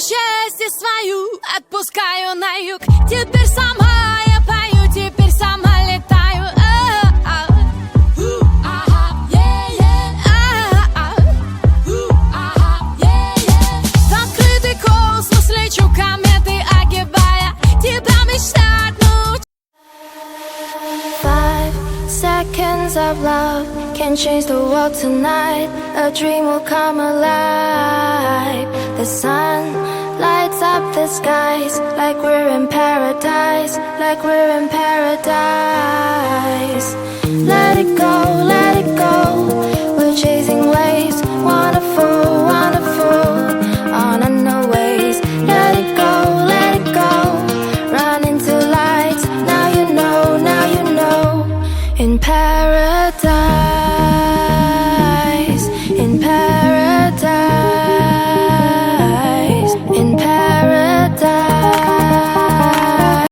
счастье свою отпускаю на юг. Теперь сама я пою, теперь сама летаю. В открытый космос лечу, кометы огибая, тебя мечтать научу. 5 seconds of love can change the world tonight. A dream will come alive. The sun lights up the skies like we're in paradise, like we're in paradise. Let it go, let it go. We're chasing waves, wonderful, wonderful. On unknown ways. Let it go, let it go. Run into lights. Now you know, now you know. In paradise.